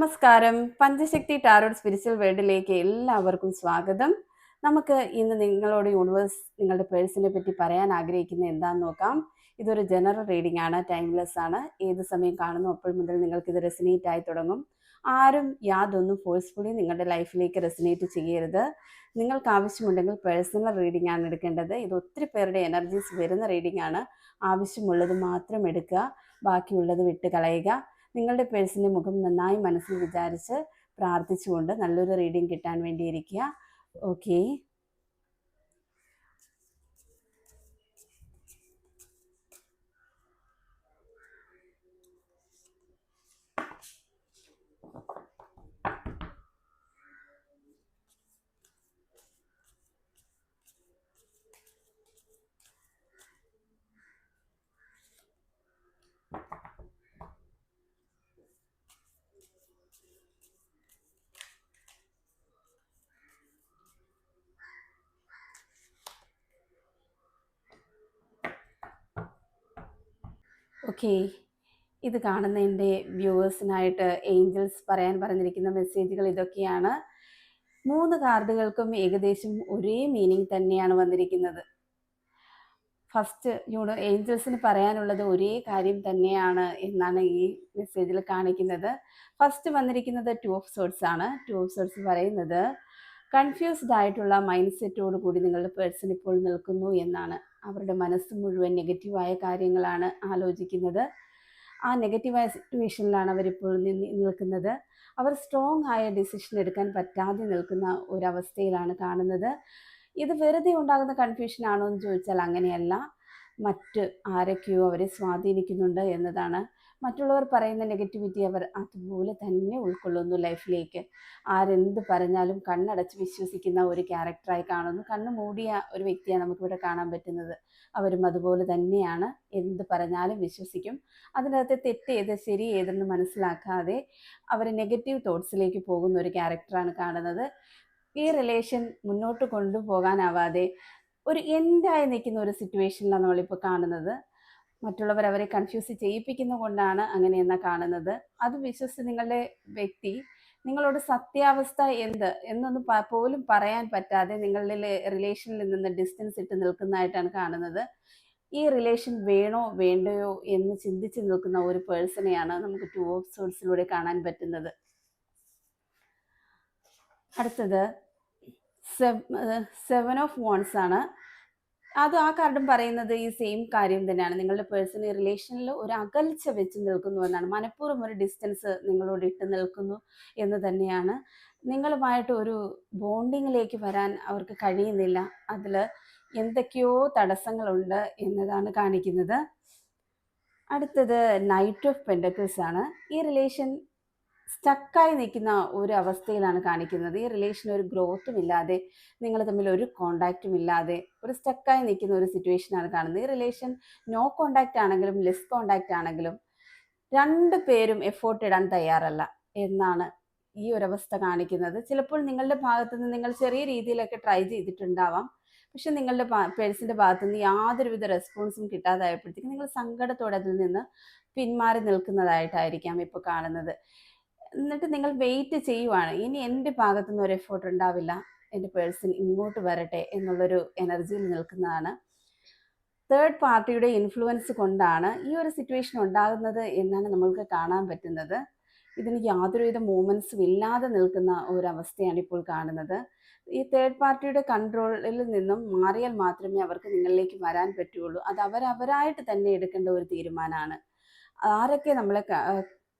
നമസ്കാരം. പഞ്ചശക്തി tarot spiritual വേൾഡിലേക്ക് എല്ലാവർക്കും സ്വാഗതം. നമുക്ക് ഇന്ന് നിങ്ങളോട് യൂണിവേഴ്സ് നിങ്ങളുടെ പേഴ്സിനെ പറ്റി പറയാൻ ആഗ്രഹിക്കുന്നത് എന്താണെന്ന് നോക്കാം. ഇതൊരു ജനറൽ റീഡിംഗ് ആണ്, ടൈംലെസ് ആണ്. ഏത് സമയം കാണുന്നു അപ്പോൾ മുതൽ നിങ്ങൾക്ക് ഇത് റെസിനേറ്റ് ആയി തുടങ്ങും. ആരും യാതൊന്നും ഫോഴ്സ്ഫുള്ളി നിങ്ങളുടെ ലൈഫിലേക്ക് റെസിനേറ്റ് ചെയ്യരുത്. നിങ്ങൾക്ക് ആവശ്യമുണ്ടെങ്കിൽ പേഴ്സണൽ റീഡിംഗ് ആണ് എടുക്കേണ്ടത്. ഇത് ഒത്തിരി പേരുടെ എനർജീസ് വരുന്ന റീഡിംഗ് ആണ്. ആവശ്യമുള്ളത് മാത്രം എടുക്കുക, ബാക്കിയുള്ളത് വിട്ട് കളയുക. നിങ്ങളുടെ പേഴ്സിൻ്റെ മുഖം നന്നായി മനസ്സിൽ വിചാരിച്ച് പ്രാർത്ഥിച്ചുകൊണ്ട് നല്ലൊരു റീഡിംഗ് കിട്ടാൻ വേണ്ടി ഇരിക്കുക. Okay, okay. ഇത് കാണുന്ന എൻ്റെ വ്യൂവേഴ്സിനായിട്ട് ഏഞ്ചൽസ് പറയാൻ പറഞ്ഞിരിക്കുന്ന മെസ്സേജുകൾ ഇതൊക്കെയാണ്. 3 കാർഡുകൾക്കും ഏകദേശം ഒരേ മീനിങ് തന്നെയാണ് വന്നിരിക്കുന്നത്. ഫസ്റ്റ് ഏഞ്ചൽസിന് പറയാനുള്ളത് ഒരേ കാര്യം തന്നെയാണ് എന്നാണ് ഈ മെസ്സേജിൽ കാണിക്കുന്നത്. ഫസ്റ്റ് വന്നിരിക്കുന്നത് 2 ഓഫ് സോർഡ്സ് ആണ്. 2 ഓഫ് സോർഡ്സ് പറയുന്നത് കൺഫ്യൂസ്ഡ് ആയിട്ടുള്ള മൈൻഡ് സെറ്റോട് കൂടി നിങ്ങളുടെ പേഴ്സൺ ഇപ്പോൾ നിൽക്കുന്നു എന്നാണ്. അവരുടെ മനസ്സ് മുഴുവൻ നെഗറ്റീവായ കാര്യങ്ങളാണ് ആലോചിക്കുന്നത്. ആ നെഗറ്റീവായ സിറ്റുവേഷനിലാണ് അവരിപ്പോൾ നിൽക്കുന്നത്. അവർ സ്ട്രോങ് ആയ ഡിസിഷൻ എടുക്കാൻ പറ്റാതെ നിൽക്കുന്ന ഒരവസ്ഥയിലാണ് കാണുന്നത്. ഇത് വെറുതെ ഉണ്ടാകുന്ന കൺഫ്യൂഷൻ ആണോ എന്ന് ചോദിച്ചാൽ അങ്ങനെയല്ല. മറ്റ് ആരൊക്കെയോ അവരെ സ്വാധീനിക്കുന്നുണ്ട് എന്നതാണ്. മറ്റുള്ളവർ പറയുന്ന നെഗറ്റിവിറ്റി അവർ അതുപോലെ തന്നെ ഉൾക്കൊള്ളുന്നു ലൈഫിലേക്ക്. ആരെന്ത് പറഞ്ഞാലും കണ്ണടച്ച് വിശ്വസിക്കുന്ന ഒരു ക്യാരക്ടറായി കാണുന്നു. കണ്ണ് മൂടിയ ഒരു വ്യക്തിയാണ് നമുക്കിവിടെ കാണാൻ പറ്റുന്നത്. അവരും അതുപോലെ തന്നെയാണ്. എന്ത് പറഞ്ഞാലും വിശ്വസിക്കും. അതിനകത്ത് തെറ്റ് ഏത് ശരി ഏതെന്ന് മനസ്സിലാക്കാതെ അവർ നെഗറ്റീവ് തോട്ട്സിലേക്ക് പോകുന്ന ഒരു ക്യാരക്ടറാണ് കാണുന്നത്. ഈ റിലേഷൻ മുന്നോട്ട് കൊണ്ടുപോകാനാവാതെ ഒരു എൻഡായി നിൽക്കുന്ന ഒരു സിറ്റുവേഷനിലാണ് നമ്മളിപ്പോൾ കാണുന്നത്. മറ്റുള്ളവർ അവരെ കൺഫ്യൂസ് ചെയ്യിപ്പിക്കുന്ന കൊണ്ടാണ് അങ്ങനെയെന്നാ കാണുന്നത്. അത് വിശ്വസിച്ച് നിങ്ങളുടെ വ്യക്തി നിങ്ങളോട് സത്യാവസ്ഥ എന്നൊന്നും പോലും പറയാൻ പറ്റാതെ നിങ്ങളുടെ റിലേഷനിൽ നിന്ന് ഡിസ്റ്റൻസ് ഇട്ട് നിൽക്കുന്നതായിട്ടാണ് കാണുന്നത്. ഈ റിലേഷൻ വേണോ വേണ്ടയോ എന്ന് ചിന്തിച്ച് നിൽക്കുന്ന ഒരു പേഴ്സണെയാണ് നമുക്ക് 2 ഓഫ് സോർഡ്സിലൂടെ കാണാൻ പറ്റുന്നത്. അടുത്തത് 7 ഓഫ് വാണ്ട്സ് ആണ്. അത് ആ കാർഡും പറയുന്നത് ഈ സെയിം കാര്യം തന്നെയാണ്. നിങ്ങളുടെ പേഴ്സൺ ഈ റിലേഷനിൽ ഒരു അകൽച്ച വെച്ച് നിൽക്കുന്നു എന്നാണ്. മനഃപൂർവ്വം ഒരു ഡിസ്റ്റൻസ് നിങ്ങളോട് ഇട്ട് നിൽക്കുന്നു എന്ന് തന്നെയാണ്. നിങ്ങളുമായിട്ട് ഒരു ബോണ്ടിങ്ങിലേക്ക് വരാൻ അവർക്ക് കഴിയുന്നില്ല. അതിൽ എന്തൊക്കെയോ തടസ്സങ്ങളുണ്ട് എന്നതാണ് കാണിക്കുന്നത്. അടുത്തത് നൈറ്റ് ഓഫ് പെൻഡക്കിൾസ് ആണ്. ഈ റിലേഷൻ സ്റ്റക്കായി നിൽക്കുന്ന ഒരു അവസ്ഥയിലാണ് കാണിക്കുന്നത്. ഈ റിലേഷൻ ഒരു ഗ്രോത്തും ഇല്ലാതെ, നിങ്ങൾ തമ്മിൽ ഒരു കോണ്ടാക്റ്റും ഇല്ലാതെ ഒരു സ്റ്റക്കായി നിൽക്കുന്ന ഒരു സിറ്റുവേഷനാണ് കാണുന്നത്. ഈ റിലേഷൻ നോ കോണ്ടാക്റ്റ് ആണെങ്കിലും ലെസ് കോണ്ടാക്റ്റ് ആണെങ്കിലും 2 പേരും എഫോർട്ട് ഇടാൻ തയ്യാറല്ല എന്നാണ് ഈ ഒരവസ്ഥ കാണിക്കുന്നത്. ചിലപ്പോൾ നിങ്ങളുടെ ഭാഗത്തു നിന്ന് നിങ്ങൾ ചെറിയ രീതിയിലൊക്കെ ട്രൈ ചെയ്തിട്ടുണ്ടാവാം. പക്ഷെ നിങ്ങളുടെ പേഴ്സൻ്റെ ഭാഗത്തു നിന്ന് യാതൊരുവിധ റെസ്പോൺസും കിട്ടാതായപ്പോഴത്തേക്കും നിങ്ങൾ സങ്കടത്തോടെ അതിൽ നിന്ന് പിന്മാറി നിൽക്കുന്നതായിട്ടായിരിക്കാം ഇപ്പോൾ കാണുന്നത്. എന്നിട്ട് നിങ്ങൾ വെയിറ്റ് ചെയ്യുവാണ്. ഇനി എൻ്റെ ഭാഗത്തുനിന്ന് ഒരു എഫോർട്ട് ഉണ്ടാവില്ല, എൻ്റെ പേഴ്സൺ ഇങ്ങോട്ട് വരട്ടെ എന്നുള്ളൊരു എനർജിയിൽ നിൽക്കുന്നതാണ്. തേർഡ് പാർട്ടിയുടെ ഇൻഫ്ലുവൻസ് കൊണ്ടാണ് ഈ ഒരു സിറ്റുവേഷൻ ഉണ്ടാകുന്നത് എന്നാണ് നമ്മൾക്ക് കാണാൻ പറ്റുന്നത്. ഇതിന് യാതൊരുവിധ മൂവ്മെൻറ്റ്സും ഇല്ലാതെ നിൽക്കുന്ന ഒരവസ്ഥയാണ് ഇപ്പോൾ കാണുന്നത്. ഈ തേർഡ് പാർട്ടിയുടെ കൺട്രോളിൽ നിന്നും മാറിയാൽ മാത്രമേ അവർക്ക് നിങ്ങളിലേക്ക് വരാൻ പറ്റുള്ളൂ. അത് അവരവരായിട്ട് തന്നെ എടുക്കേണ്ട ഒരു തീരുമാനമാണ്. ആരൊക്കെ നമ്മളെ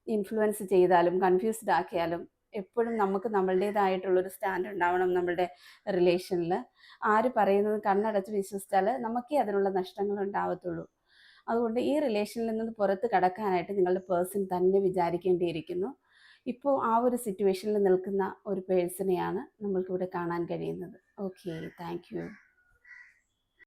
ഇൻഫ്ലുവൻസ് ചെയ്താലും കൺഫ്യൂസ്ഡ് ആക്കിയാലും എപ്പോഴും നമുക്ക് നമ്മളുടേതായിട്ടുള്ളൊരു സ്റ്റാൻഡ് ഉണ്ടാവണം നമ്മളുടെ റിലേഷനിൽ. ആര് പറയുന്നത് കണ്ണടച്ച് വിശ്വസിച്ചാൽ നമുക്കേ അതിനുള്ള നഷ്ടങ്ങൾ ഉണ്ടാവത്തുള്ളൂ. അതുകൊണ്ട് ഈ റിലേഷനിൽ നിന്ന് പുറത്ത് കടക്കാനായിട്ട് നിങ്ങളുടെ പേഴ്സൺ തന്നെ വിചാരിക്കേണ്ടിയിരിക്കുന്നു. ഇപ്പോൾ ആ ഒരു സിറ്റുവേഷനിൽ നിൽക്കുന്ന ഒരു പേഴ്സണെയാണ് നമ്മൾക്കിവിടെ കാണാൻ കഴിയുന്നത്. Okay, thank you.